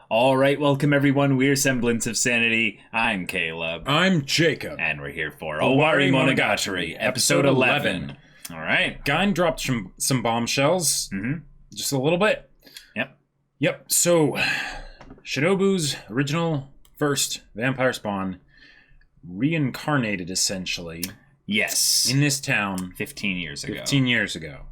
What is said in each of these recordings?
All right, welcome everyone. We're Semblance of Sanity. I'm Caleb. I'm Jacob. And we're here for Owarimonogatari, episode 11. All right. Guy dropped some bombshells. Just a little bit. Yep. So, Shinobu's original first vampire spawn reincarnated, essentially. Yes. In this town. 15 years ago. 15 years ago.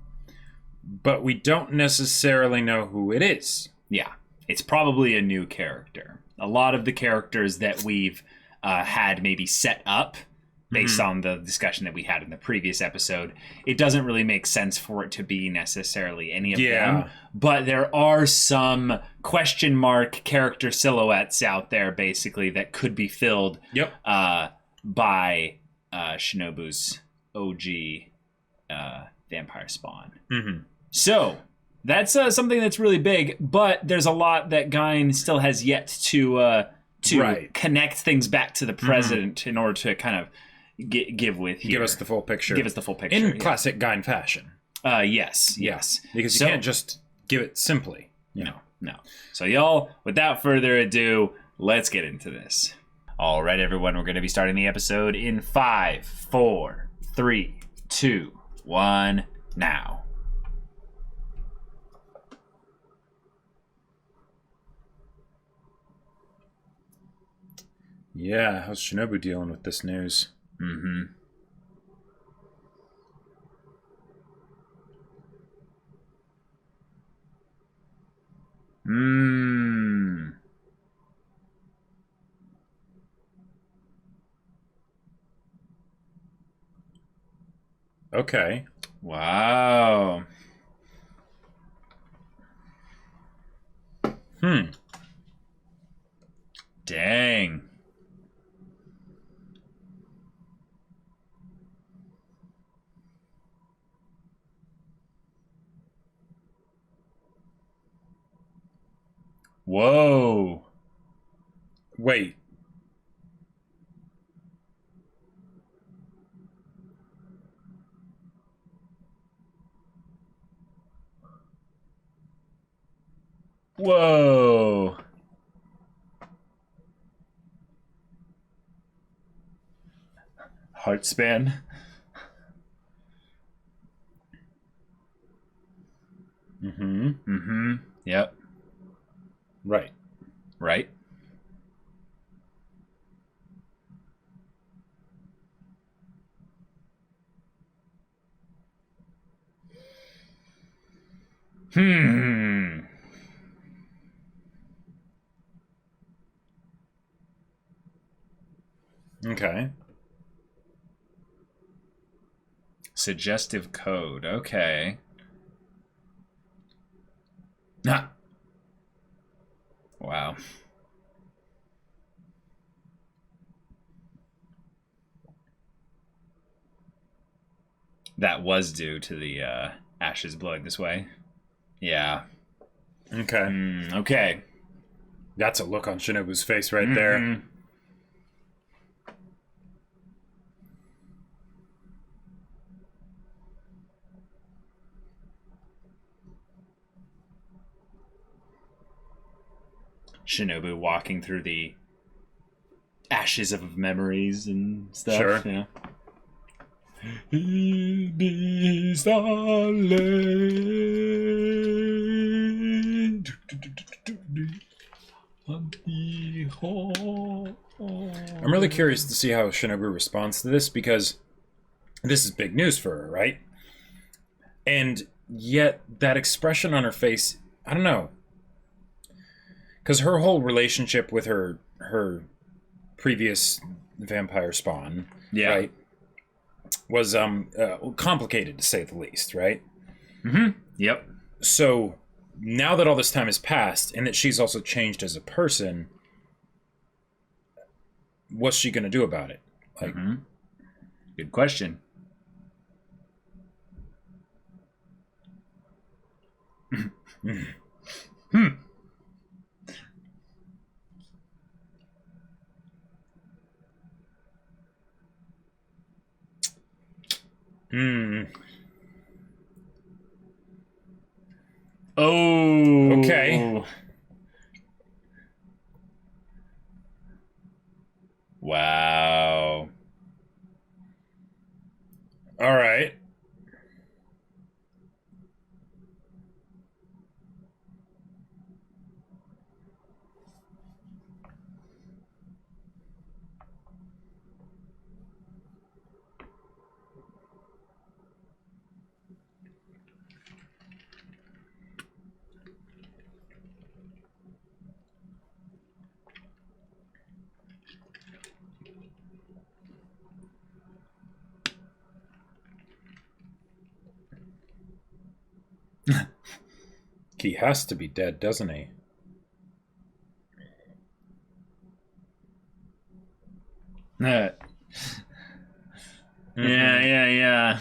But we don't necessarily know who it is. Yeah. It's probably a new character. A lot of the characters that we've had maybe set up based on the discussion that we had in the previous episode, it doesn't really make sense for it to be necessarily any of them. But there are some question mark character silhouettes out there, basically, that could be filled by Shinobu's OG vampire spawn. So that's something that's really big, but there's a lot that Guine still has yet to connect things back to the present in order to kind of give us the full picture. Give us the full picture in classic Guine fashion. Yes, because you can't just give it simply. No. So y'all, without further ado, let's get into this. All right, everyone, we're going to be starting the episode in 5, 4, 3, 2, 1, now. Yeah, how's Shinobu dealing with this news? Okay. Wow. Dang. Whoa. Wait. Whoa. Heart span. Yep. Right. Okay. Suggestive code. Okay. Wow. That was due to the ashes blowing this way. Yeah. Okay. Okay. That's a look on Shinobu's face right there. Shinobu walking through the ashes of memories and stuff. Sure. Yeah. It is the land. I'm really curious to see how Shinobu responds to this, because this is big news for her, right? And yet that expression on her face, I don't know. Because her whole relationship with her previous vampire spawn, right, was complicated, to say the least, right? Yep. So now that all this time has passed, and that she's also changed as a person, what's she going to do about it? Like, Good question. Oh. Okay. Wow. All right. He has to be dead, doesn't he? Yeah, yeah.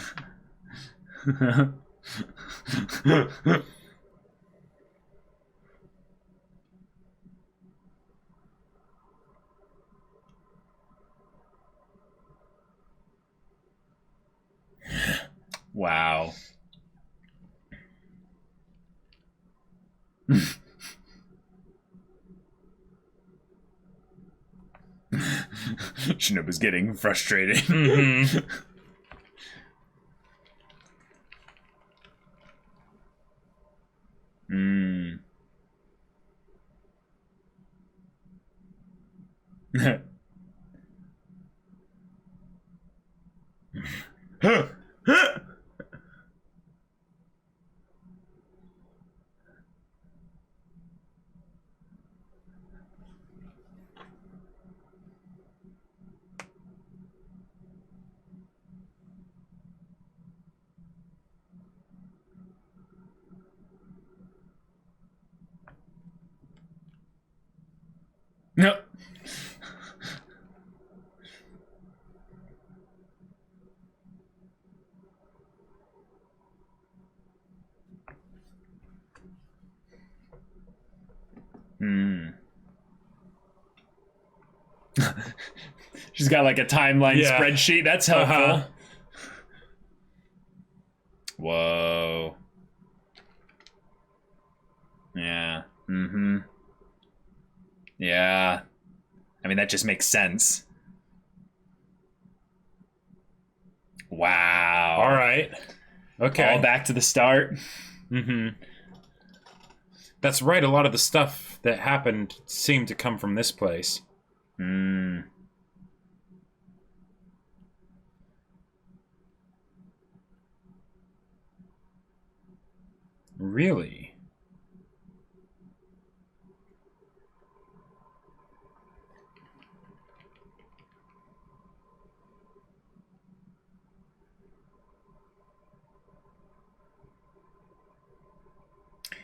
Wow. Shinobu's getting frustrated. Mm-hmm. Mm. No. Mm. She's got like a timeline Yeah. spreadsheet. That's helpful. Uh-huh. Whoa. Yeah. Mm-hmm. Yeah. I mean, that just makes sense. Wow. All right. Okay. All back to the start. Mm-hmm. That's right. A lot of the stuff that happened seemed to come from this place. Mm. Really?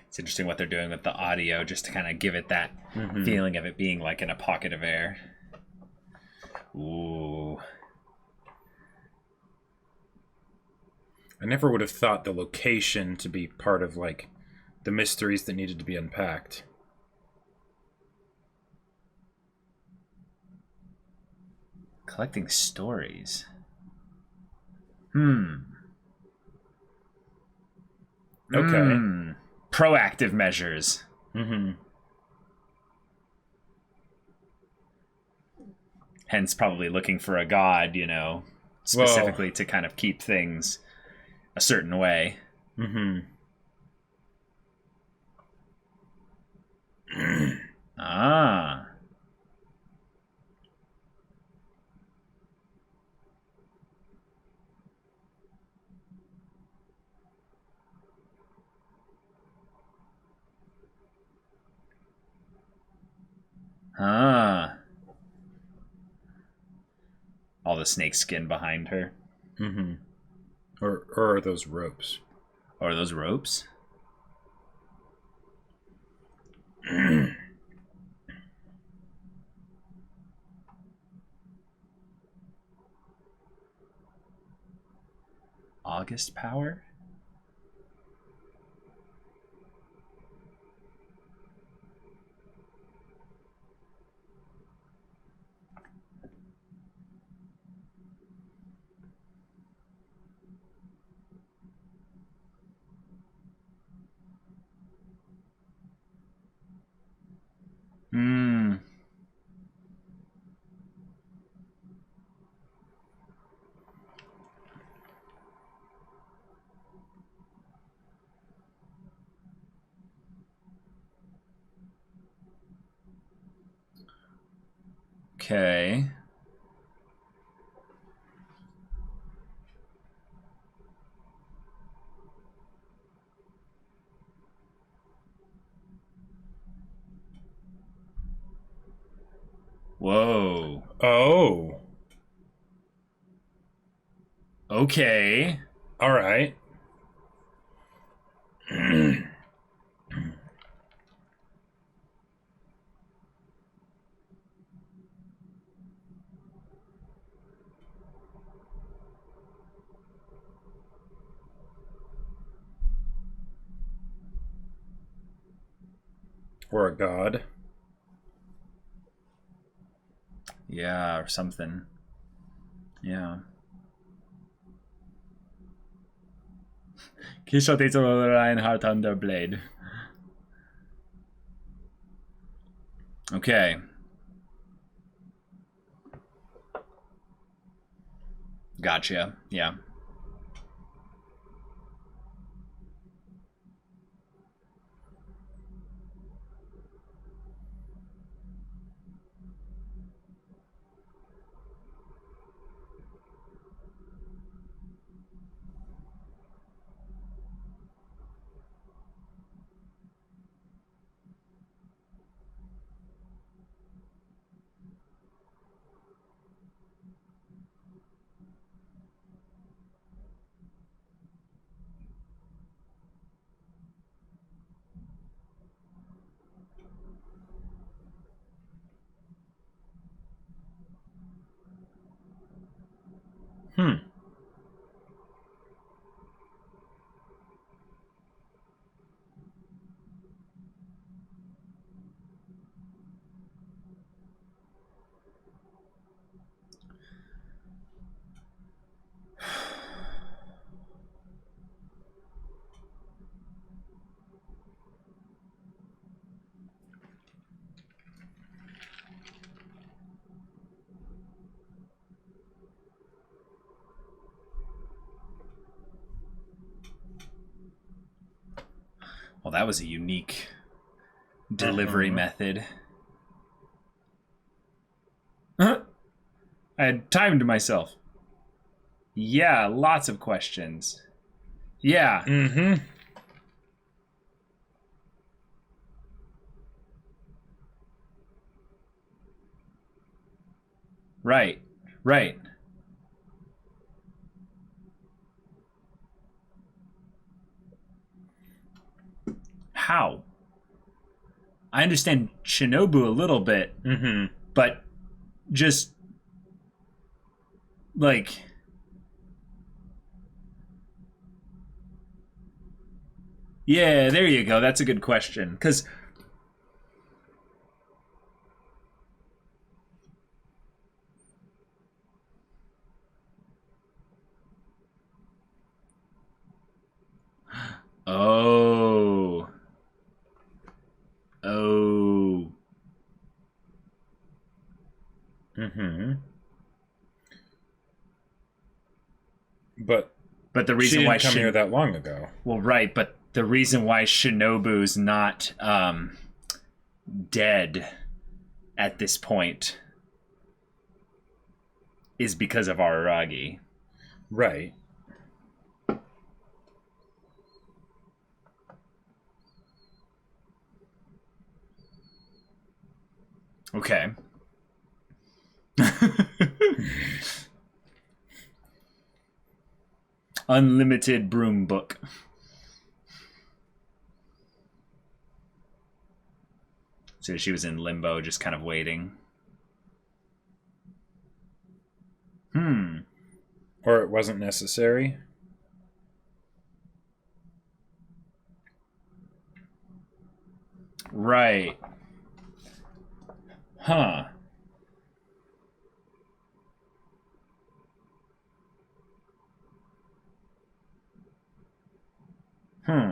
It's interesting what they're doing with the audio just to kind of give it that feeling of it being like in a pocket of air. Ooh. I never would have thought the location to be part of, like, the mysteries that needed to be unpacked. Collecting stories. Okay. Proactive measures. Mm-hmm. Hence probably looking for a god, specifically to kind of keep things a certain way. Mm-hmm. Ah. Ah. All the snake skin behind her. Mm-hmm. Or are those ropes? Or are those ropes? August power? Hmm. Okay. Whoa. Oh. Okay. All right. Or a god. Yeah, or something. Yeah. Kishot is Reinhardt Underblade. Okay. Gotcha. Yeah. Hmm. Well, that was a unique delivery method. I had timed myself. Yeah, lots of questions. Yeah. Mm-hmm. Right. Right. How? I understand Shinobu a little bit, Mm-hmm. but just like yeah, there you go. That's a good question. Cuz oh. Oh. Mm-hmm. But But the she reason why didn't come here that long ago. well, right, but the reason why Shinobu's not dead at this point is because of Araragi. Right. Okay. Unlimited broom book. So she was in limbo, just kind of waiting. Or it wasn't necessary. Right. Huh. Hmm.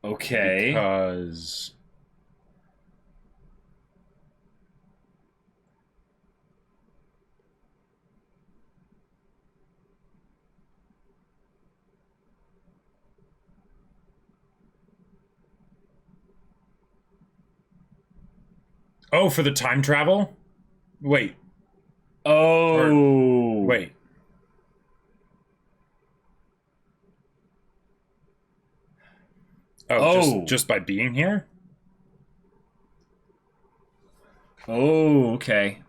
Okay. Because Oh, for the time travel? Wait. Oh. Wait. Oh. Just by being here? Oh, okay.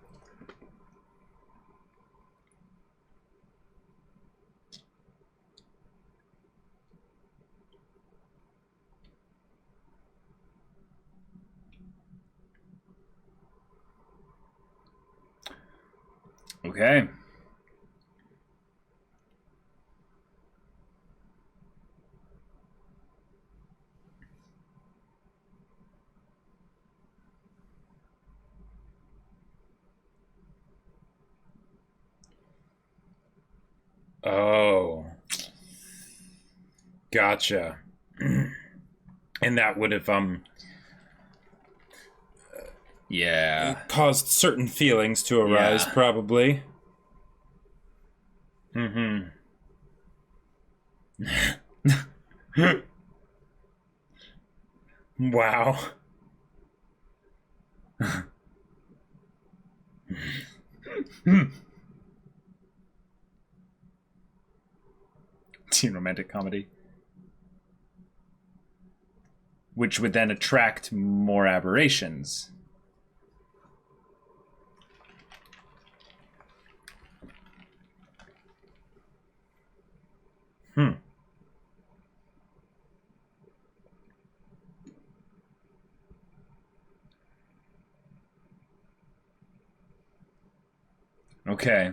Okay. Oh. Gotcha. And that would have Yeah. caused certain feelings to arise, Yeah. probably. Mm-hmm. Wow. Teen romantic comedy. Which would then attract more aberrations. Okay.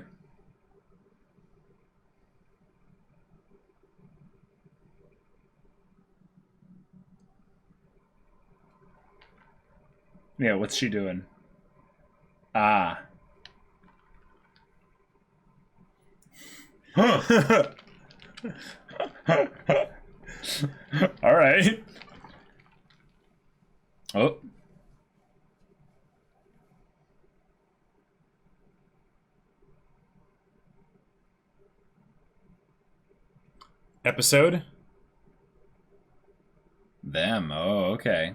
Yeah, what's she doing? Ah. Huh. All right. Oh. Episode? Them. Oh, okay.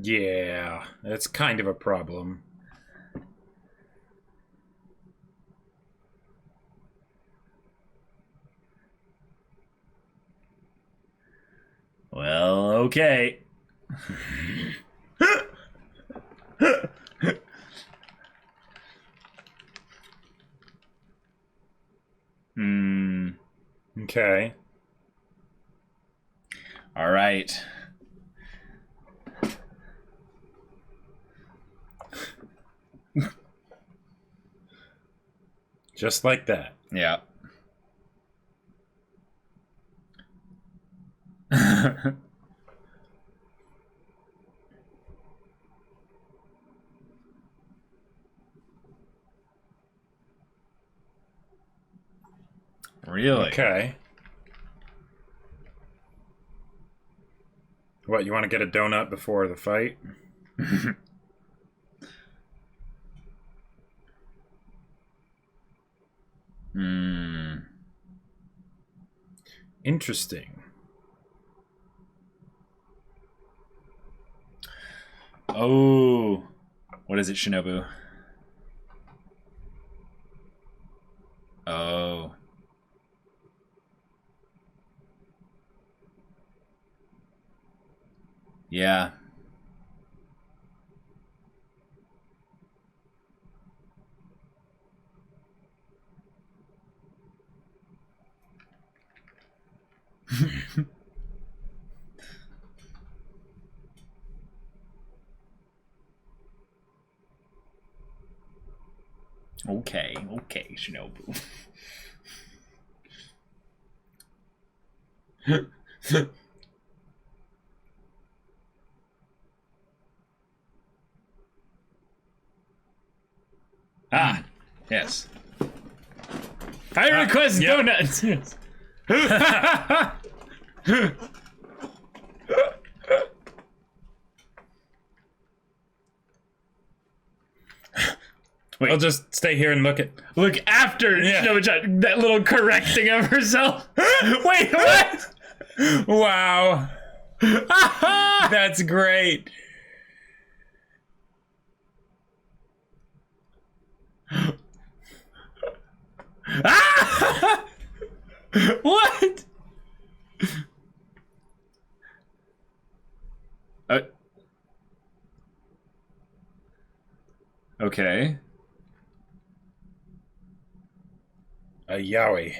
Yeah, that's kind of a problem. Well, okay. Hmm. Okay. All right. Just like that. Yeah. Really? Okay. What, you want to get a donut before the fight? Hmm. Interesting. Oh. What is it, Shinobu? Oh. Yeah. Okay, Shinobu. Ah, yes. I request yep. donuts. Wait. I'll just stay here and look after Yeah. Shinobu-chan, that little correcting of herself. Wait, what? Wow. That's great. What? Okay. A yaoi.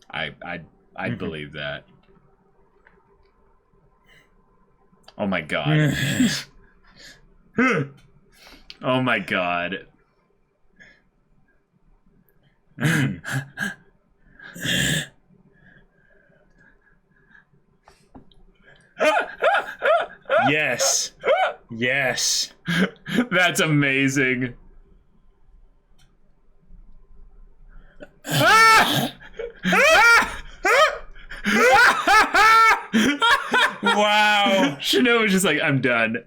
I'd believe that. Oh my god. Oh my god. Yes. Yes. That's amazing. Wow. Shinobu's just like, I'm done.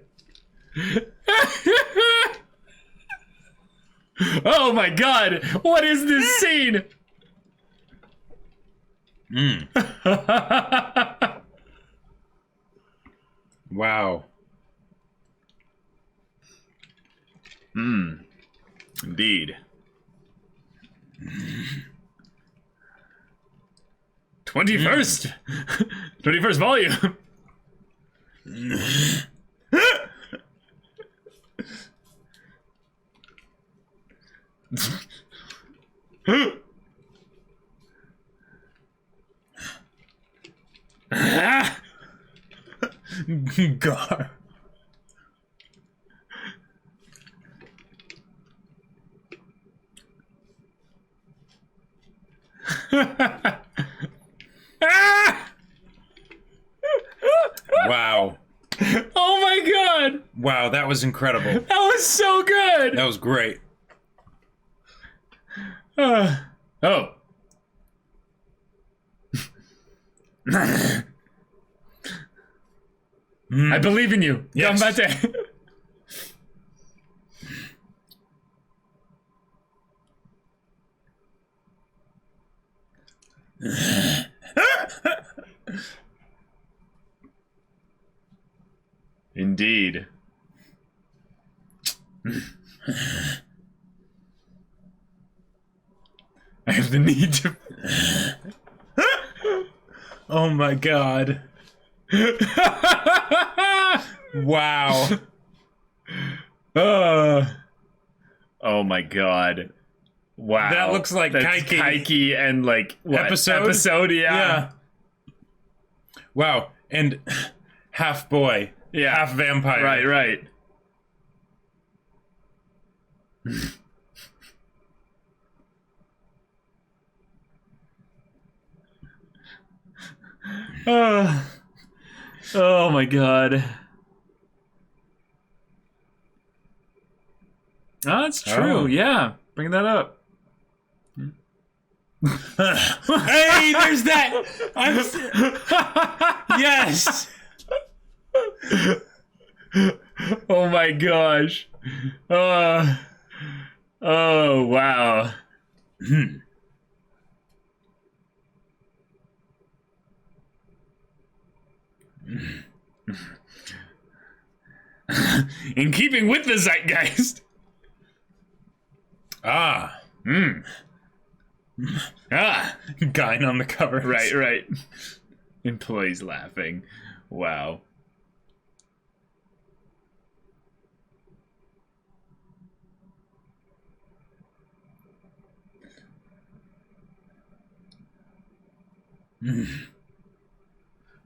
Oh my god, what is this scene? Wow. Indeed. 21st! 21st volume! God. Wow. Oh my god! Wow, that was incredible. That was so good! That was great. Oh. I believe in you. Yes. Ganbatte. Indeed. I have the need to. Oh my god. Wow. Oh my god. Wow. That looks like That's Kaiki. Kaiki and like what? Episode? Yeah. Wow. And half boy. Yeah. Half vampire. Right. Oh my god. Oh, that's true. Oh. Yeah. Bring that up. Hey, there's that. Yes. Oh my gosh. Oh wow. In keeping with the zeitgeist. Ah. Ah. Guy on the cover. Right. Employees laughing. Wow.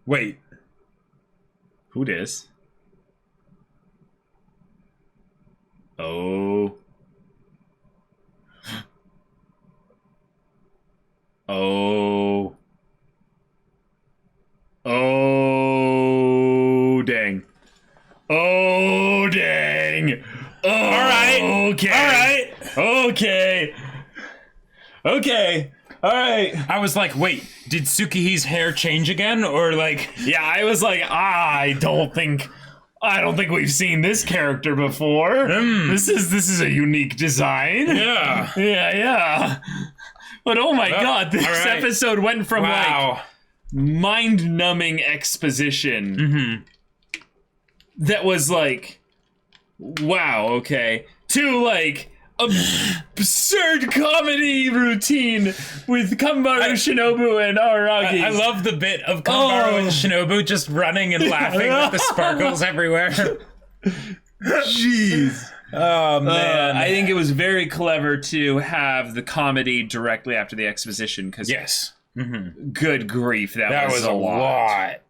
Wait. Who dis? Oh. Oh. Oh, dang. Oh, dang. Oh, all right. Okay. All right. Okay. Okay. All right. I was like, wait, did Tsukihi's hair change again? Or like... Yeah, I was like, I don't think I don't think we've seen this character before. This is a unique design. Yeah. Yeah. But oh my god, this episode went from like mind-numbing exposition that was like, wow, okay, to like absurd comedy routine with Kambaru, Shinobu, and Araragi. I love the bit of Kambaru and Shinobu just running and laughing with the sparkles everywhere. Jeez. Oh, man. I think it was very clever to have the comedy directly after the exposition, because yes. Good grief, that was a lot.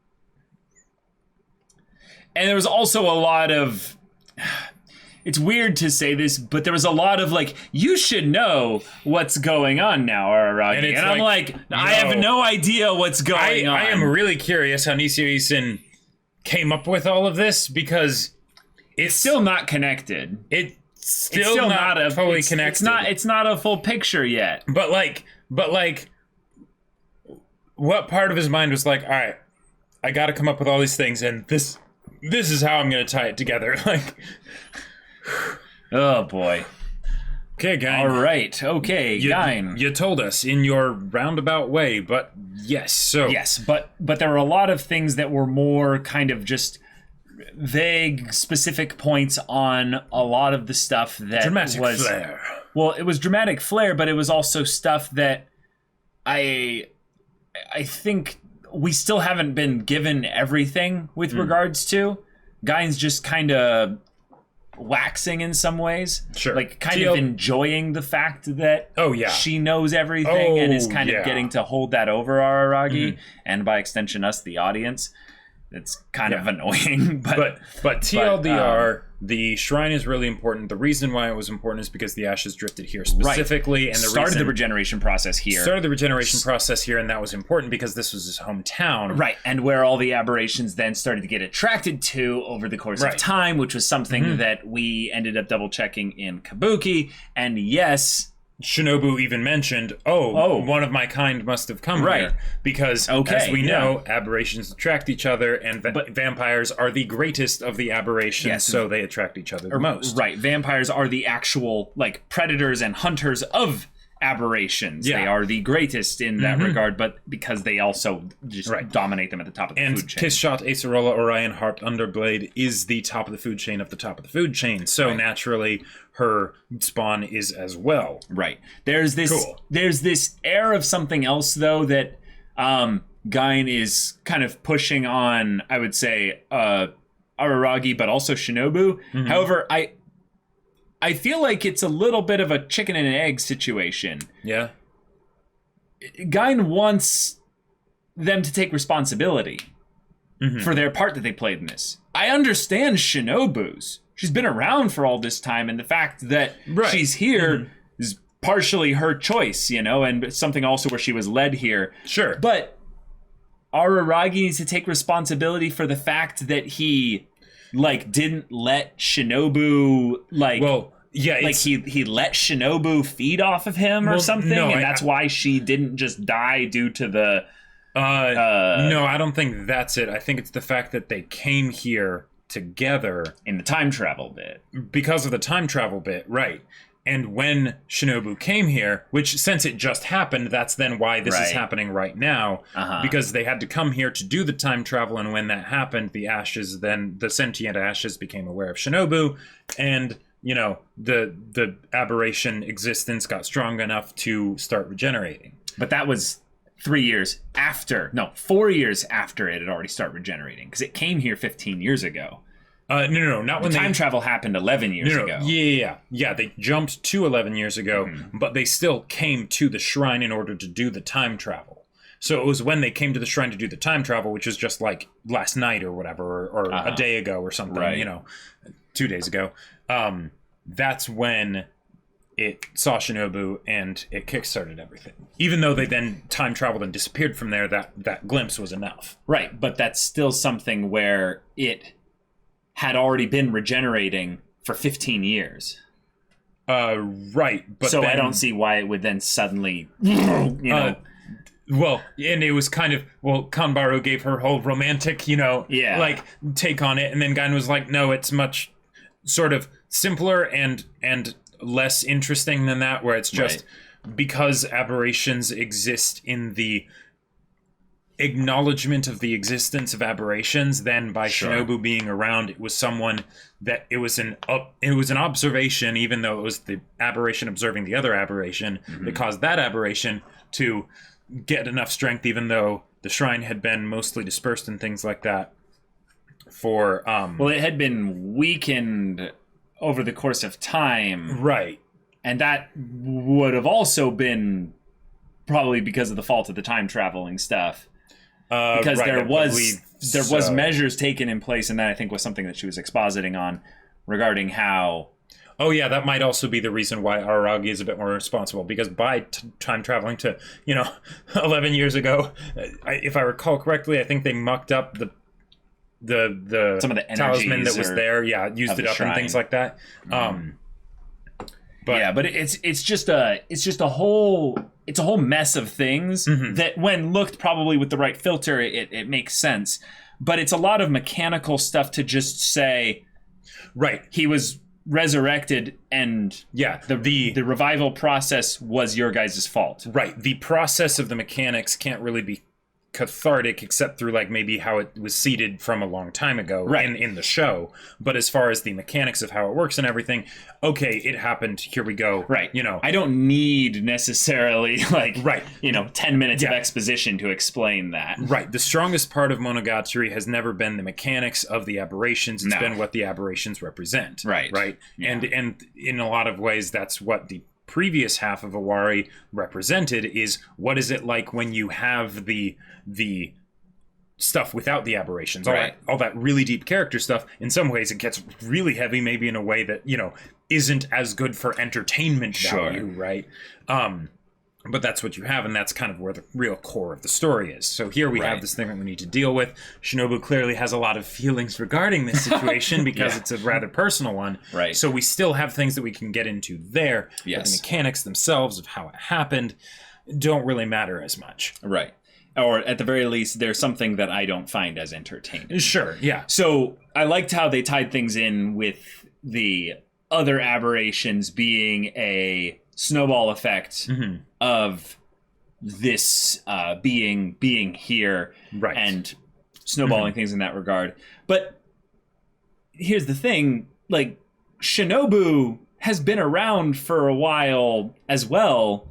And there was also a lot of... It's weird to say this, but there was a lot of like, you should know what's going on now, Araragi. And I'm like, no. I have no idea what's going on. I am really curious how Nisio Isin came up with all of this, because it's still not connected. It's still not fully connected. It's not a full picture yet. But like, what part of his mind was like, all right, I got to come up with all these things, and this is how I'm going to tie it together. Like, oh boy. Okay, Gain. All right. Okay, Gain. You told us in your roundabout way, but yes. But there were a lot of things that were more kind of just vague, specific points on a lot of the stuff that dramatic flair. Well, it was dramatic flair, but it was also stuff that I think we still haven't been given everything with regards to. Gain's just kind of waxing in some ways. Sure. Like kind of enjoying the fact that she knows everything and is kind of getting to hold that over Araragi and by extension us, the audience. It's kind of annoying. But TLDR, the shrine is really important. The reason why it was important is because the ashes drifted here specifically. And started the regeneration process here. And that was important because this was his hometown. Right, and where all the aberrations then started to get attracted to over the course of time, which was something that we ended up double-checking in Kabuki. And yes... Shinobu even mentioned, one of my kind must have come here. Because, as we know, aberrations attract each other, and vampires are the greatest of the aberrations, so they attract each other the most. Right, vampires are the actual, like, predators and hunters of aberrations. They are the greatest in that regard, but because they also just dominate them at the top of the food chain. And Kissshot, Acerola, Orion, Harp, Underblade is the top of the food chain of the top of the food chain, so naturally... her spawn is as well. Right. There's this air of something else, though, that Gain is kind of pushing on, I would say, Araragi, but also Shinobu. However, I feel like it's a little bit of a chicken and an egg situation. Yeah. Gain wants them to take responsibility for their part that they played in this. I understand Shinobu's. She's been around for all this time, and the fact that she's here is partially her choice, you know, and something also where she was led here. Sure. But Araragi needs to take responsibility for the fact that he, like, didn't let Shinobu, like... Well, yeah, like he let Shinobu feed off of him or something, and that's why she didn't just die due to the... no, I don't think that's it. I think it's the fact that they came here... together in the time travel bit because of the time travel bit, right? And when Shinobu came here, which since it just happened, that's then why this is happening right now, because they had to come here to do the time travel, and when that happened, the ashes, then the sentient ashes became aware of Shinobu, and you know the aberration existence got strong enough to start regenerating. But that was 4 years after it had already started regenerating, because it came here 15 years ago. No, not when time travel happened 11 years ago. Yeah, they jumped to 11 years ago, but they still came to the shrine in order to do the time travel. So it was when they came to the shrine to do the time travel, which was just like last night or whatever, or a day ago or something, you know, 2 days ago. That's when it saw Shinobu and it kickstarted everything. Even though they then time traveled and disappeared from there, that glimpse was enough. Right, but that's still something where it had already been regenerating for 15 years. Right, but so then, I don't see why it would then suddenly, you know... Well, and it was kind of, Kanbaro gave her whole romantic, Yeah. like, take on it, and then Gain was like, no, it's much sort of simpler and less interesting than that, where it's just because aberrations exist in the acknowledgement of the existence of aberrations, then by Shinobu being around, it was someone that it was an observation, even though it was the aberration observing the other aberration that caused that aberration to get enough strength, even though the shrine had been mostly dispersed and things like that. For well, it had been weakened over the course of time, right, and that would have also been probably because of the fault of the time traveling stuff. Because there was measures taken in place, and that I think was something that she was expositing on regarding how. Oh yeah, that might also be the reason why Araragi is a bit more responsible, because by time traveling to 11 years ago, if I recall correctly, I think they mucked up the some of the talisman that was there, used it up shrine. And things like that. But it's just a whole mess of things that, when looked probably with the right filter, it makes sense. But it's a lot of mechanical stuff to just say, right, he was resurrected, and the revival process was your guys' fault. Right, the process of the mechanics can't really be cathartic except through like maybe how it was seeded from a long time ago in the show. But as far as the mechanics of how it works and everything, okay, it happened, here we go. Right. I don't need necessarily 10 minutes of exposition to explain that. Right. The strongest part of Monogatari has never been the mechanics of the aberrations. It's been what the aberrations represent. Right. Right. Yeah. And in a lot of ways, that's what the previous half of Owari represented, is what is it like when you have the stuff without the aberrations, all that really deep character stuff. In some ways it gets really heavy, maybe in a way that isn't as good for entertainment value, right? But that's what you have, and that's kind of where the real core of the story is. So here we have this thing that we need to deal with. Shinobu clearly has a lot of feelings regarding this situation because it's a rather personal one. Right. So we still have things that we can get into there. Yes. But the mechanics themselves of how it happened don't really matter as much. Right. Or at the very least, there's something that I don't find as entertaining. Sure, yeah. So I liked how they tied things in with the other aberrations being a snowball effect of this being here and snowballing things in that regard. But here's the thing, like, Shinobu has been around for a while as well.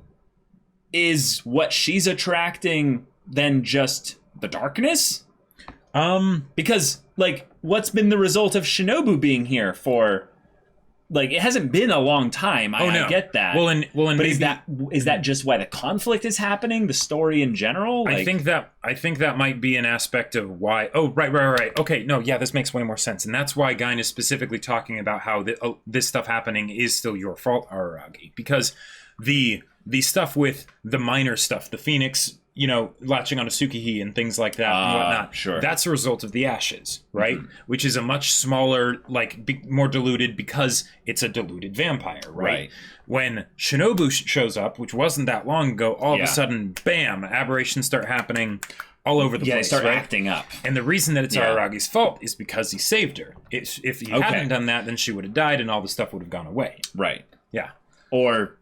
Is what she's attracting then just the darkness? Because, like, what's been the result of Shinobu being here for... Like, it hasn't been a long time. I get that. Well, and but maybe, is that just why the conflict is happening? The story in general? Like, I think that might be an aspect of why. Oh, right. Okay, no, yeah, this makes way more sense, and that's why Gain is specifically talking about how this stuff happening is still your fault, Araragi, because the stuff with the minor stuff, the Phoenix, latching onto Tsukihi and things like that and whatnot. Sure. That's a result of the ashes, right? Which is a much smaller, more diluted, because it's a diluted vampire, right? When Shinobu shows up, which wasn't that long ago, all of a sudden, bam, aberrations start happening all over the place. They start acting up. And the reason that it's Araragi's fault is because he saved her. If he hadn't done that, then she would have died and all the stuff would have gone away. Right. Yeah. Or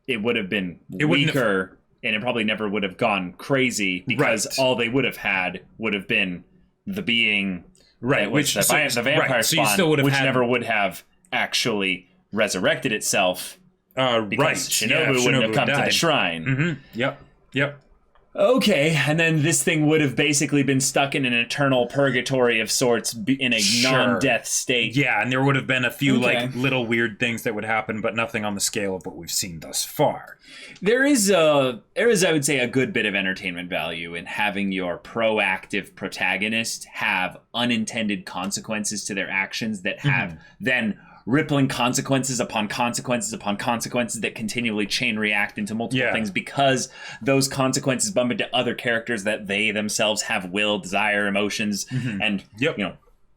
it would have been weaker... And it probably never would have gone crazy, because all they would have had would have been the being, which the vampire spawn, which never would have actually resurrected itself, because Shinobu wouldn't have come to the shrine. Yep. Okay, and then this thing would have basically been stuck in an eternal purgatory of sorts, in a non-death state. Yeah, and there would have been a few little weird things that would happen, but nothing on the scale of what we've seen thus far. There is, I would say, a good bit of entertainment value in having your proactive protagonist have unintended consequences to their actions that have then rippling consequences upon consequences upon consequences that continually chain react into multiple things, because those consequences bump into other characters that they themselves have will, desire, emotions, and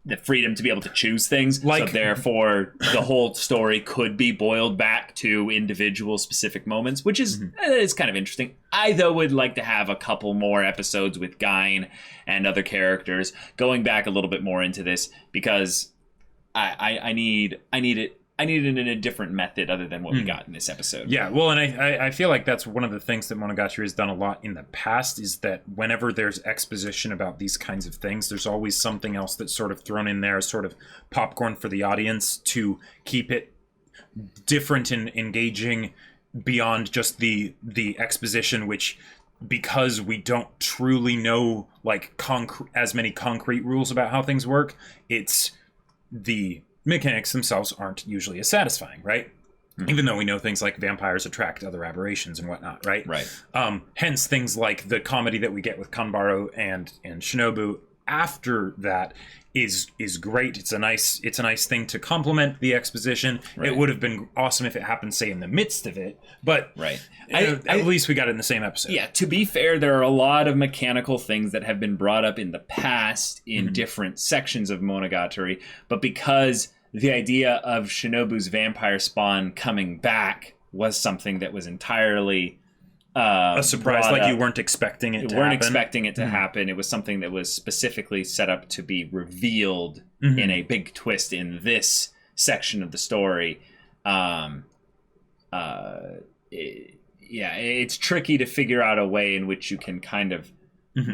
the freedom to be able to choose things. Like, so therefore, the whole story could be boiled back to individual specific moments, which is is kind of interesting. I, though, would like to have a couple more episodes with Gein and other characters going back a little bit more into this, because I need it. I need it in a different method other than what we got in this episode. Yeah, well, and I feel like that's one of the things that Monogatari has done a lot in the past, is that whenever there's exposition about these kinds of things, there's always something else that's sort of thrown in there, sort of popcorn for the audience to keep it different and engaging beyond just the exposition, which, because we don't truly know like as many concrete rules about how things work, it's the mechanics themselves aren't usually as satisfying, right? Even though we know things like vampires attract other aberrations and whatnot, right? Right. Hence things like the comedy that we get with Kanbaro and Shinobu after that is great. It's a nice thing to complement the exposition. Right. It would have been awesome if it happened, say, in the midst of it, but right. At least we got it in the same episode. Yeah, to be fair, there are a lot of mechanical things that have been brought up in the past in different sections of Monogatari, but because the idea of Shinobu's vampire spawn coming back was something that was entirely a surprise, like you weren't expecting it to happen. You weren't expecting it to happen. It was something that was specifically set up to be revealed in a big twist in this section of the story. It's tricky to figure out a way in which you can kind of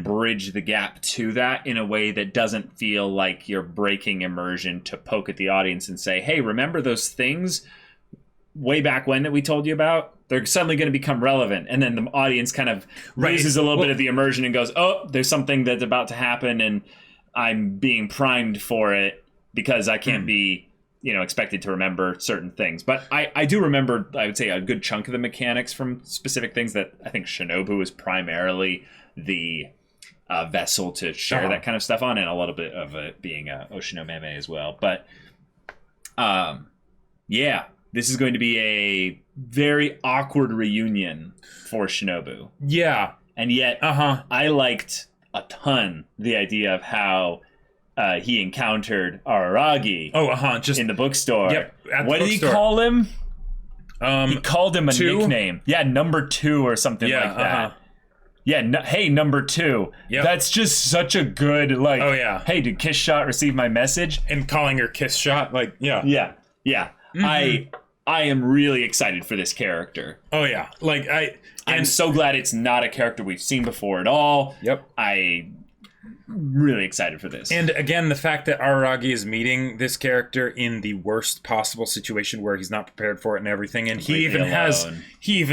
bridge the gap to that in a way that doesn't feel like you're breaking immersion to poke at the audience and say, hey, remember those things way back when that we told you about? They're suddenly going to become relevant. And then the audience kind of loses a little bit of the immersion and goes, oh, there's something that's about to happen and I'm being primed for it because I can't be, expected to remember certain things. But I do remember, I would say, a good chunk of the mechanics from specific things that I think Shinobu is primarily the vessel to share that kind of stuff on, and a little bit of it being Oshinomeme as well. But this is going to be a very awkward reunion for Shinobu. Yeah. And yet, I liked a ton the idea of how he encountered Araragi just in the bookstore. Yep, what did he call him? He called him a nickname. Yeah, number 2 or something like that. Yeah, hey, number 2. Yep. That's just such a good, hey, did Kiss Shot receive my message? And calling her Kiss Shot, Yeah. I am really excited for this character. Oh, yeah. I'm so glad it's not a character we've seen before at all. Yep. I'm really excited for this. And again, the fact that Araragi is meeting this character in the worst possible situation where he's not prepared for it and everything, and he even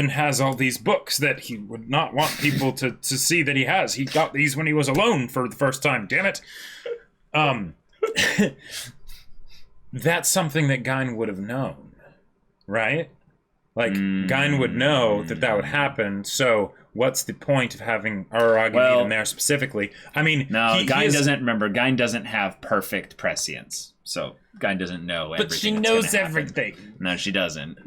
has all these books that he would not want people to see that he has. He got these when he was alone for the first time. Damn it. That's something that Gein would have known, right? Gein would know that would happen, so what's the point of having Araragi meet him there specifically? I mean, Gein doesn't have perfect prescience, so Gein doesn't know everything. But she knows everything. No, she doesn't.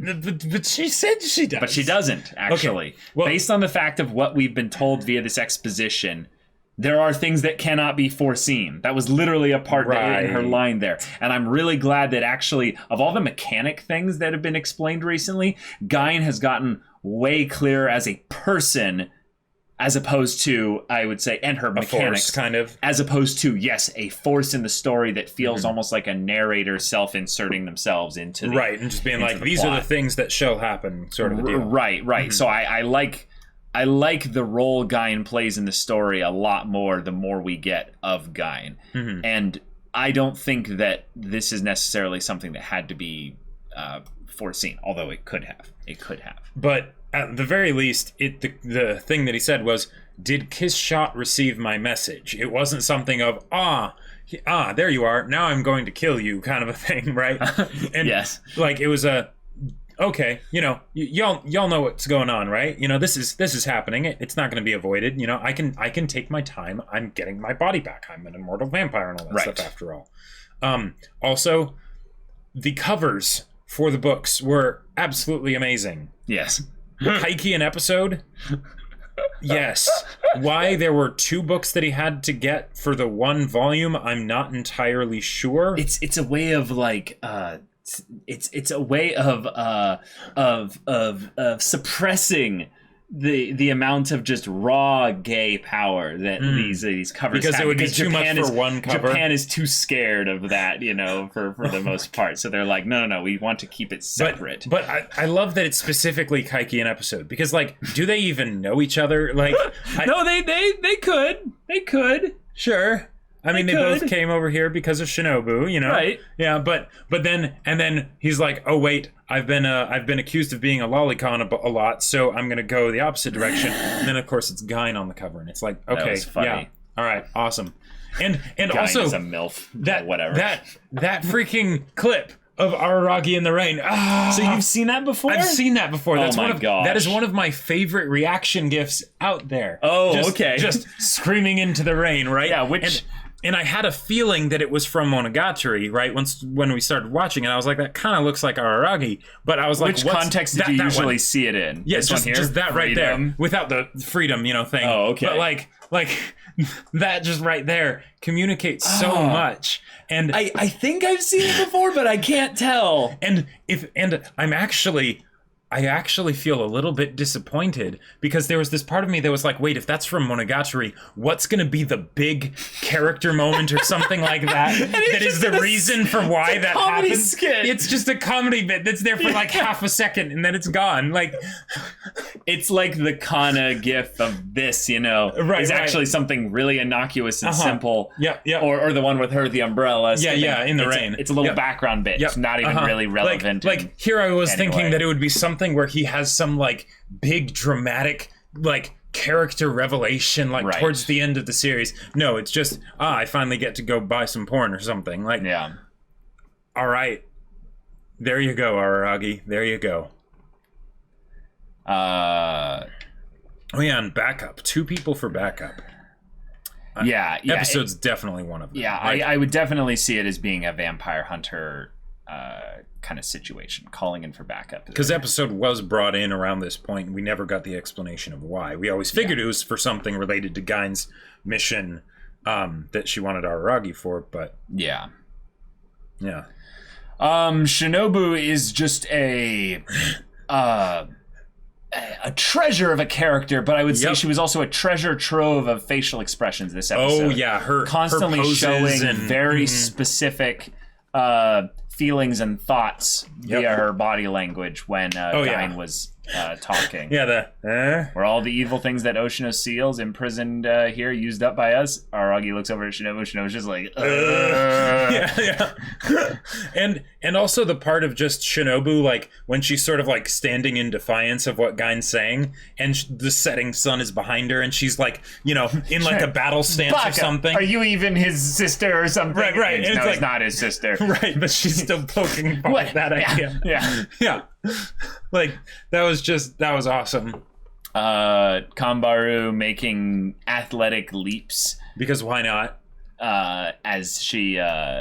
But she said she does. But she doesn't, actually. Okay. Well, based on the fact of what we've been told via this exposition, there are things that cannot be foreseen. That was literally a part in her line there. And I'm really glad that actually, of all the mechanic things that have been explained recently, Gein has gotten way clearer as a person, as opposed to, I would say, and her mechanics, force, kind of. As opposed to, yes, a force in the story that feels almost like a narrator self-inserting themselves into the and just being like, these are the things that shall happen, sort of a deal. Right. So I like the role Gein plays in the story a lot more the more we get of Gein. And I don't think that this is necessarily something that had to be foreseen, although it could have. But at the very least, the thing that he said was, did Kiss Shot receive my message? It wasn't something of, there you are, now I'm going to kill you kind of a thing, right? And yes. It was okay, y'all know what's going on, right? This is happening. It's not going to be avoided. I can take my time. I'm getting my body back. I'm an immortal vampire and all that stuff after all. Also, the covers for the books were absolutely amazing. Yes. Haikian episode. Yes. Why there were 2 books that he had to get for the 1 volume, I'm not entirely sure. It's a way of like it's a way of suppressing the amount of just raw gay power that these covers because have. It would be too Japan much for one cover. Japan is too scared of that, for the most part. So they're like, no, we want to keep it separate. But I love that it's specifically Kaiki an episode, because like, do they even know each other? Like, no, they could. Sure. I mean, they both came over here because of Shinobu, Right. Yeah, but then he's like, oh wait, I've been accused of being a lolicon a lot, so I'm gonna go the opposite direction. And then of course it's Gain on the cover, and it's like, okay, that was funny. yeah, all right, awesome. And Gain also is a MILF, whatever. That freaking clip of Araragi in the rain. So you've seen that before? I've seen that before. That's gosh. That is one of my favorite reaction gifs out there. Oh, okay. Just screaming into the rain, right? Yeah, which... And I had a feeling that it was from Monogatari, right? When we started watching it, I was like, that kind of looks like Araragi. But I was like, which context did you usually see it in? Yeah, just that right there, without the freedom, thing. Oh, okay. But like that just right there communicates so much. And I think I've seen it before, but I can't tell. And I actually feel a little bit disappointed, because there was this part of me that was like, wait, if that's from Monogatari, what's going to be the big character moment or something like that that is the reason for why that happens? Skit. It's just a comedy bit that's there for like half a second and then it's gone. Like, it's like the Kana gif of this, is actually something really innocuous and simple. Yeah. Or the one with her, the umbrella. Yeah, in the rain. It's a little background bit. It's not even really relevant. Like here I was thinking that it would be something where he has some like big dramatic like character revelation towards the end of the series. No, it's just I finally get to go buy some porn or something. Like, yeah. All right. There you go, Araragi. There you go. Oh yeah, and backup. 2 people for backup. Yeah. Episode's definitely one of them. Yeah, I would definitely see it as being a vampire hunter kind of situation, calling in for backup. Because episode was brought in around this point, and we never got the explanation of why. We always figured it was for something related to Gain's mission that she wanted Araragi for, but... Yeah. Shinobu is just a treasure of a character, but I would say she was also a treasure trove of facial expressions this episode. Oh, yeah. Her constantly her showing very specific feelings and thoughts via her body language when Gain was talking. Yeah, where all the evil things that Oshino seals imprisoned here used up by us. Aragi looks over at Shinobu. Shinobu's just like, yeah. And also the part of just Shinobu, like when she's sort of like standing in defiance of what Gain's saying, and the setting sun is behind her, and she's like, in like a battle stance or something. Are you even his sister or something? Right. No, it's he's not his sister. Right, but she's still poking fun at that idea. Yeah. Like that was awesome. Kambaru making athletic leaps, because why not? As she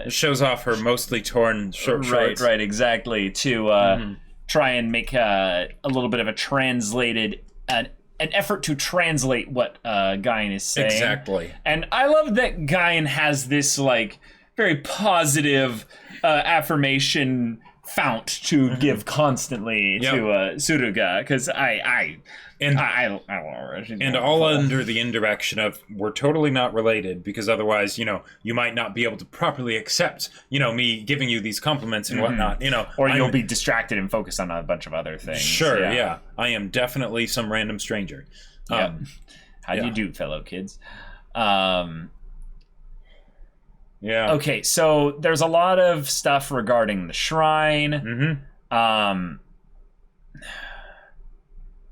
shows off her mostly torn shorts. Right, exactly. To try and make a little bit of a translated an effort to translate what Gain is saying. Exactly. And I love that Gain has this like very positive affirmation fount to give constantly to Suruga, because I love her. And all under the indirection of, we're totally not related, because otherwise, you might not be able to properly accept, me giving you these compliments and whatnot, Or you'll be distracted and focused on a bunch of other things. Sure, yeah. I am definitely some random stranger. How do you do, fellow kids? Yeah. Okay, so there's a lot of stuff regarding the shrine.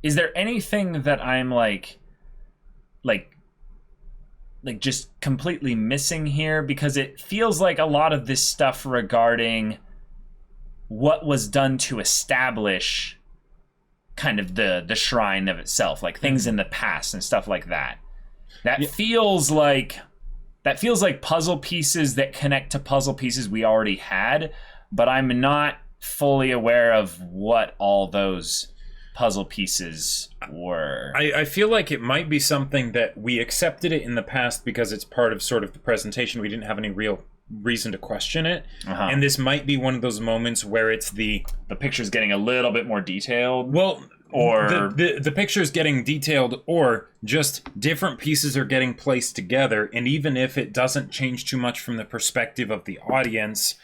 Is there anything that I'm like just completely missing here? Because it feels like a lot of this stuff regarding what was done to establish kind of the shrine of itself, like things in the past and stuff like that. That feels like puzzle pieces that connect to puzzle pieces we already had, but I'm not fully aware of what all those puzzle pieces were. I feel like it might be something that we accepted it in the past because it's part of sort of the presentation. We didn't have any real reason to question it. And this might be one of those moments where it's the picture's getting a little bit more detailed. Well, or the picture's getting detailed, or just different pieces are getting placed together, and even if it doesn't change too much from the perspective of the audience,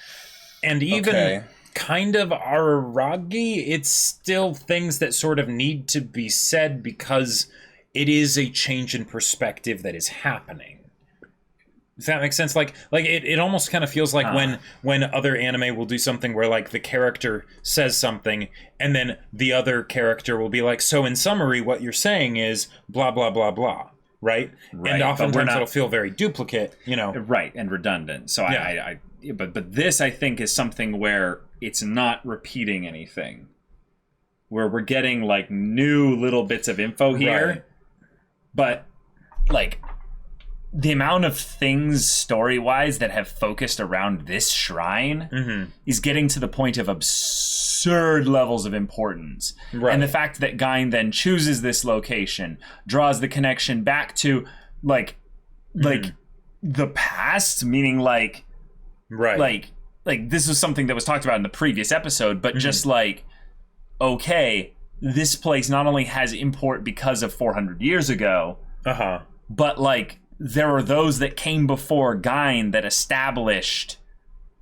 and even kind of Araragi, it's still things that sort of need to be said because it is a change in perspective that is happening. Does that make sense? Like it almost kind of feels like when other anime will do something where like the character says something and then the other character will be like, so in summary, what you're saying is blah, blah, blah, blah. Right? And oftentimes it'll feel very duplicate, you know. Right, and redundant. So but this, I think, is something where it's not repeating anything. Where we're getting like new little bits of info here. Right. But like the amount of things story-wise that have focused around this shrine is getting to the point of absurd levels of importance. Right. And the fact that Gain then chooses this location, draws the connection back to like the past, meaning like this was something that was talked about in the previous episode, but just like, okay, this place not only has import because of 400 years ago, but like there are those that came before Gain that established,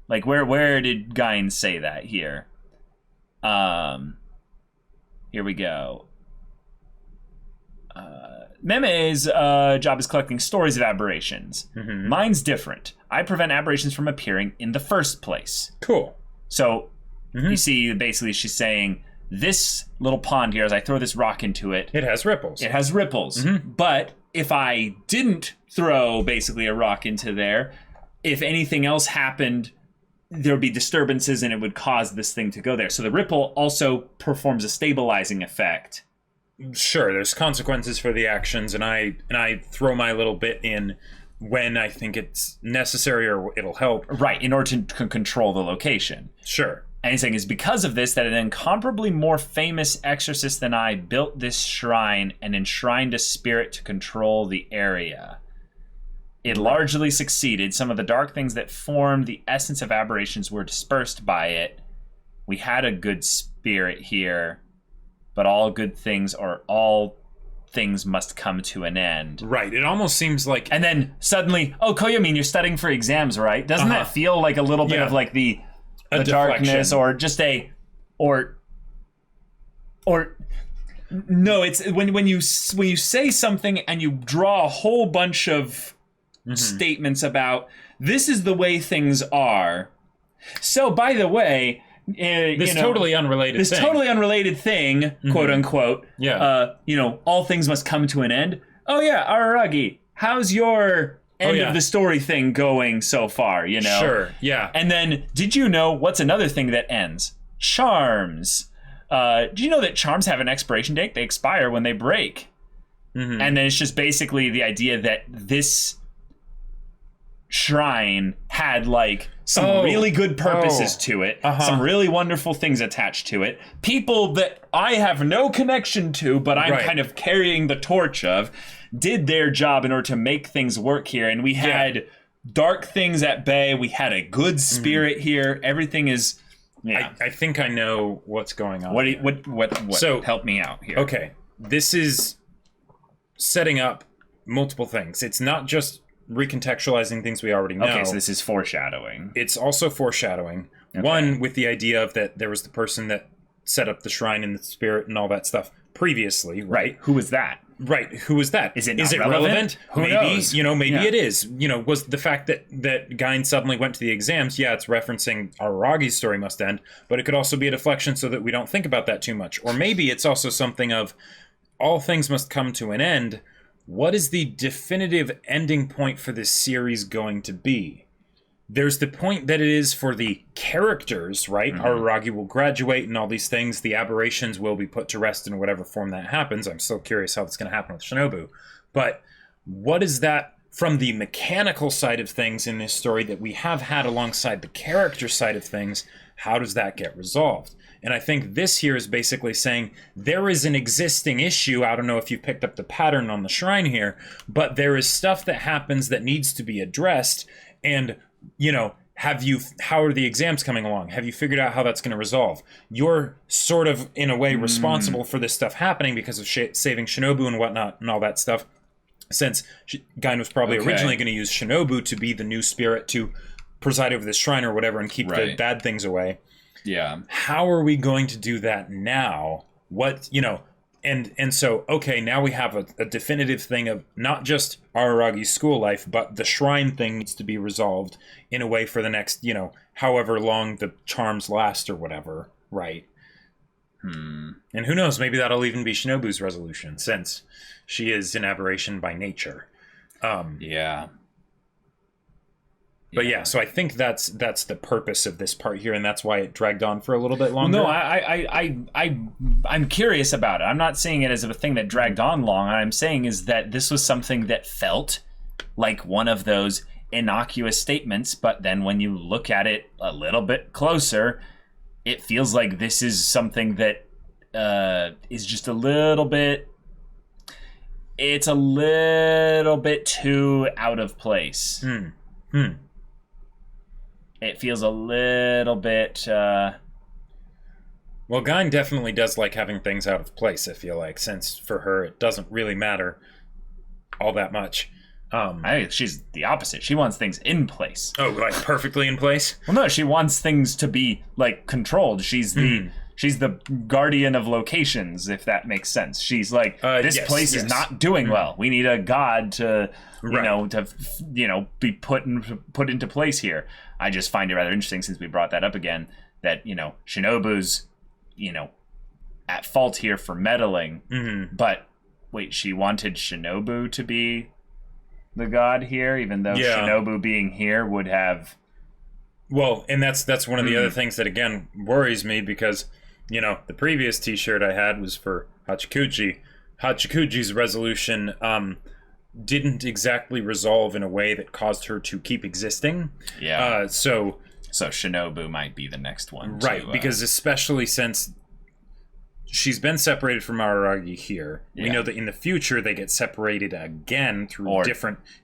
like, where did Gain say that here? Here we go. Meme's job is collecting stories of aberrations. Mine's different. I prevent aberrations from appearing in the first place. Cool. So you see, basically, she's saying, this little pond here, as I throw this rock into it, it has ripples. It has ripples. But if I didn't throw basically a rock into there, if anything else happened, there would be disturbances and it would cause this thing to go there. So the ripple also performs a stabilizing effect. Sure, there's consequences for the actions, and I throw my little bit in when I think it's necessary or it'll help. Right, in order to control the location. Sure. And he's saying it's because of this that an incomparably more famous exorcist than I built this shrine and enshrined a spirit to control the area. It largely succeeded. Some of the dark things that formed the essence of aberrations were dispersed by it. We had a good spirit here, but all good things or all things must come to an end. Right. It almost seems like... And then suddenly, oh, Koyomin, you're studying for exams, right? Doesn't that feel like a little bit of like the darkness or just no, it's when you say something and you draw a whole bunch of statements about this is the way things are. So by the way, this totally unrelated thing, quote unquote, all things must come to an end. Oh yeah, Araragi, how's your end of the story thing going so far, you know? Sure, yeah. And then, did you know what's another thing that ends? Charms. Do you know that charms have an expiration date? They expire when they break. And then it's just basically the idea that this shrine had like some really good purposes to it, some really wonderful things attached to it, people that I have no connection to, but I'm kind of carrying the torch of, did their job in order to make things work here. And we had dark things at bay, we had a good spirit here, everything is I think I know what's going on. What so help me out here. Okay, this is setting up multiple things. It's not just recontextualizing things we already know. Okay, so this is foreshadowing. It's also foreshadowing. Okay. One, with the idea of that there was the person that set up the shrine and the spirit and all that stuff previously, right? Who was that? Right, who was that? Is it relevant? Who knows? Maybe it is. Was the fact that Gain suddenly went to the exams, it's referencing Araragi's story must end, but it could also be a deflection so that we don't think about that too much. Or maybe it's also something of all things must come to an end. What is the definitive ending point for this series going to be? There's the point that it is for the characters, right? Araragi will graduate and all these things. The aberrations will be put to rest in whatever form that happens. I'm still curious how it's going to happen with Shinobu. But what is that from the mechanical side of things in this story that we have had alongside the character side of things, how does that get resolved? And I think this here is basically saying there is an existing issue. I don't know if you picked up the pattern on the shrine here, but there is stuff that happens that needs to be addressed. And, you know, how are the exams coming along? Have you figured out how that's going to resolve? You're sort of, in a way, responsible for this stuff happening because of saving Shinobu and whatnot and all that stuff. Since Gain was probably originally going to use Shinobu to be the new spirit to preside over this shrine or whatever and keep the bad things away. Yeah. How are we going to do that now? What, you know, and so, okay, now we have a definitive thing of not just Araragi's school life, but the shrine thing needs to be resolved in a way for the next, you know, however long the charms last or whatever, right? And who knows, maybe that'll even be Shinobu's resolution, since she is an aberration by nature. Yeah. But yeah, so I think that's the purpose of this part here, and that's why it dragged on for a little bit longer. No, I'm curious about it. I'm not seeing it as a thing that dragged on long. What I'm saying is that this was something that felt like one of those innocuous statements, but then when you look at it a little bit closer, it feels like this is something that is just a little bit... It's a little bit too out of place. It feels a little bit... Well, Gain definitely does like having things out of place, I feel like, since for her it doesn't really matter all that much. I think she's the opposite. She wants things in place. Oh, like perfectly in place? Well, no, she wants things to be, like, controlled. She's the guardian of locations, if that makes sense. She's like, this place is not doing well. We need a god to... be put into place here. I just find it rather interesting, since we brought that up again, that, you know, Shinobu's, you know, at fault here for meddling. But wait, she wanted Shinobu to be the god here, even though Shinobu being here would have... Well, and that's one of the other things that, again, worries me, because, you know, the previous t-shirt I had was for Hachikuji. Hachikuji's resolution didn't exactly resolve in a way that caused her to keep existing. Yeah. So Shinobu might be the next one. Right, because especially since she's been separated from Araragi here, we know that in the future they get separated again through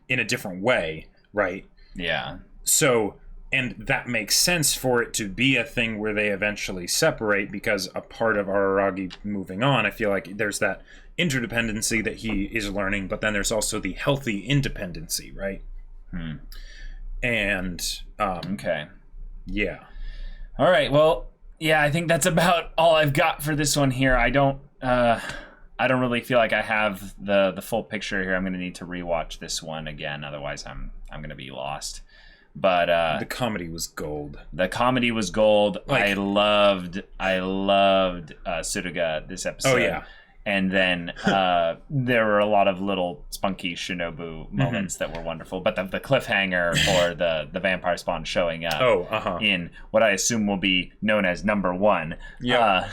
in a different way, right? Yeah. So, and that makes sense for it to be a thing where they eventually separate, because a part of Araragi moving on, I feel like there's that interdependency that he is learning, but then there's also the healthy independency, right? And okay. Yeah. All right, well, yeah, I think that's about all I've got for this one here. I don't really feel like I have the full picture here. I'm going to need to rewatch this one again, otherwise I'm going to be lost. But the comedy was gold. The comedy was gold. Like, I loved Tsuruga this episode. Oh yeah. And then there were a lot of little spunky Shinobu moments that were wonderful. But the cliffhanger for the vampire spawn showing up in what I assume will be known as number 1. Yeah.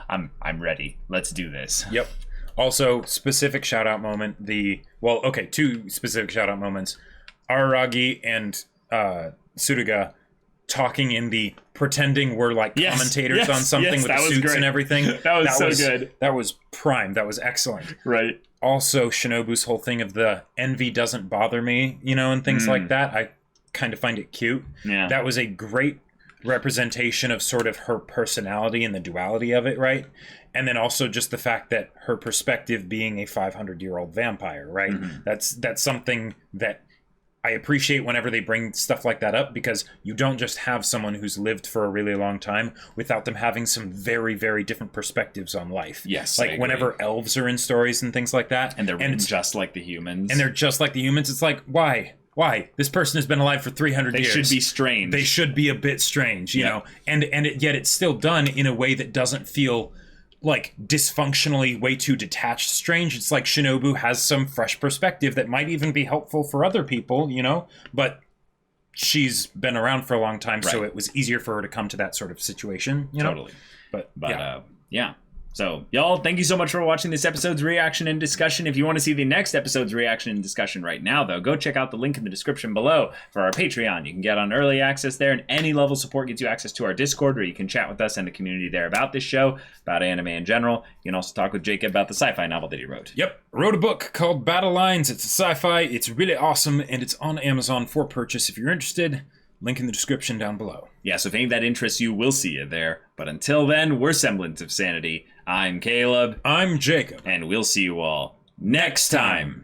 I'm ready. Let's do this. Yep. Also, specific shout out moment. 2 specific shout out moments. Araragi and Tsuruga talking in the pretending we're like commentators on something with the suits and everything. That was so good. That was prime. That was excellent. Right. Also, Shinobu's whole thing of the envy doesn't bother me, you know, and things like that. I kind of find it cute. Yeah. That was a great representation of sort of her personality and the duality of it, right? And then also just the fact that her perspective being a 500-year-old vampire, right? That's something that I appreciate whenever they bring stuff like that up, because you don't just have someone who's lived for a really long time without them having some very, very different perspectives on life. Yes, like whenever elves are in stories and things like that. And they're just like the humans. And they're just like the humans. It's like, why? Why? This person has been alive for 300 years. They should be strange. They should be a bit strange, you know? And yet it's still done in a way that doesn't feel like dysfunctionally way too detached strange. It's like Shinobu has some fresh perspective that might even be helpful for other people, you know, but she's been around for a long time, so it was easier for her to come to that sort of situation, you know. Totally. But yeah. So, y'all, thank you so much for watching this episode's reaction and discussion. If you want to see the next episode's reaction and discussion right now, though, go check out the link in the description below for our Patreon. You can get on early access there, and any level support gets you access to our Discord, where you can chat with us and the community there about this show, about anime in general. You can also talk with Jacob about the sci-fi novel that he wrote. Yep, wrote a book called Battle Lines. It's a sci-fi. It's really awesome, and it's on Amazon for purchase if you're interested. Link in the description down below. Yeah, so if any of that interests you, we'll see you there. But until then, we're Semblance of Sanity. I'm Caleb. I'm Jacob. And we'll see you all next time.